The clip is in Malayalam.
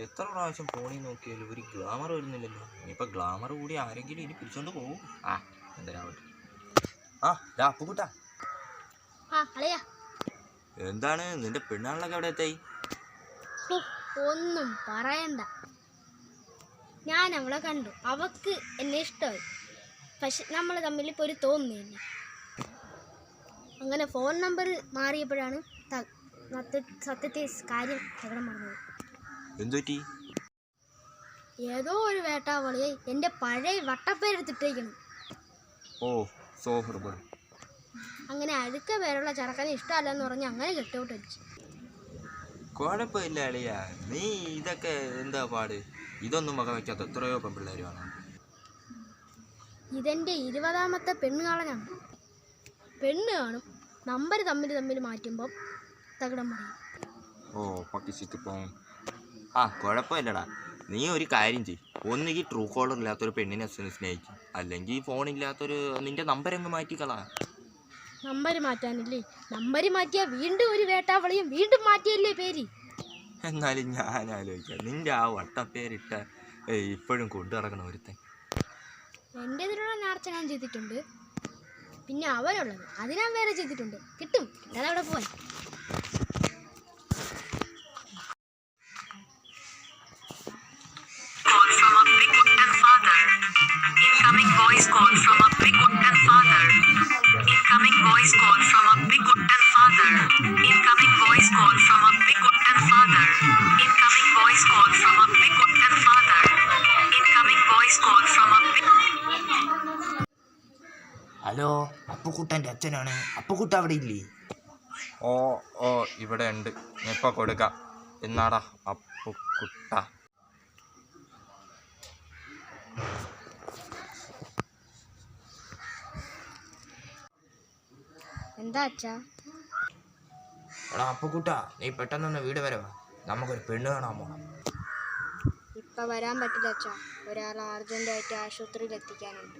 എത്ര പ്രാവശ്യം ഫോണിൽ നോക്കിയാലും ഒരു ഗ്ലാമർ വരുന്നില്ലല്ലോ. ഇനിയിപ്പോൾ ഗ്ലാമർ കൂടി ആരെങ്കിലും ഇനി പിടിച്ചോണ്ട് പോകും. എന്തിനാവട്ടെ. അപ്പുകുട്ടാ, എന്താണ് നിന്റെ പെണ്ണാളിലൊക്കെ എവിടെ എത്തായി? ഒന്നും പറയണ്ട, ഞാൻ അവളെ കണ്ടു, അവക്ക് എന്നെ ഇഷ്ടമായി. പക്ഷെ നമ്മൾ തമ്മിൽ ഇപ്പോൾ ഒരു തോന്നുന്നില്ല. അങ്ങനെ ഫോൺ നമ്പർ മാറിയപ്പോഴാണ് സത്യത്തെ കാര്യം തകടം പറഞ്ഞത്. എന്തുപറ്റി? ഏതോ ഒരു വേട്ടാവളിയെ എൻ്റെ പഴയ വട്ടപ്പേരെടുത്തിട്ടേക്കണം. അങ്ങനെ അഴുക്ക പേരുള്ള ചെറുക്കനെ ഇഷ്ടമല്ലെന്ന് പറഞ്ഞ് അങ്ങനെ കെട്ടോട്ടടിച്ചു. കുഴപ്പമില്ല അളിയ, നീ ഇതൊക്കെ എന്താ പാട്? ഇതൊന്നും വക വയ്ക്കാത്ത എത്രയോ പെൺപിള്ളേർ വേണം. ഇതെൻ്റെ 20ാമത്തെ പെണ്ണ് കാണാനാണ്. പെണ്ണ് കാണും, നമ്പർ തമ്മിൽ മാറ്റുമ്പം തകിടം പറയും. കുഴപ്പമില്ലടാ. നീ ഒരു കാര്യം ചെയ്യും, ഒന്നുകിൽ ട്രൂ കോളർ ഇല്ലാത്തൊരു പെണ്ണിനെ സ്നേഹിക്കും, അല്ലെങ്കിൽ ഫോണില്ലാത്തൊരു നിന്റെ നമ്പർ അങ്ങ് മാറ്റിക്കളാ. നമ്പർ മാറ്റാനില്ലേ? നമ്പർ മാറ്റിയാൽ വീണ്ടും ഒരു വേട്ടാവളിയും വീണ്ടും മാറ്റിയല്ലേ പേര്. എന്നാലും ഞാൻ ആലോചിക്കാം, നിന്റെ ആ വട്ടപ്പേരിട്ട ഇപ്പോഴും കൊണ്ടു നടക്കണം ഒരുത്തൻ. എൻ്റെ ഇതിലുള്ള നേർച്ച ഞാൻ ചെയ്തിട്ടുണ്ട്, പിന്നെ അവനുള്ളത് അത് ഞാൻ വേറെ ചെയ്തിട്ടുണ്ട്. കിട്ടും, അതവിടെ പോവാൻ. ഹലോ, അപ്പുക്കുട്ടൻ്റെ അച്ഛനാണ്. അപ്പുക്കുട്ട അവിടെ ഇല്ലേ? ഇവിടെ ഉണ്ട്, ഇപ്പൊ കൊടുക്കാം. എന്നാടാ അപ്പുക്കുട്ട? എന്താ അച്ഛാ? എടാ അപ്പുക്കുട്ട, നീ പെട്ടെന്നൊന്ന് വീട് വരെ വാ, നമുക്കൊരു പെണ്ണ് കാണാൻ പോണം. ഇപ്പം വരാൻ പറ്റില്ല അച്ഛാ, ഒരാൾ അർജൻറ്റായിട്ട് ആശുപത്രിയിൽ എത്തിക്കാനുണ്ട്.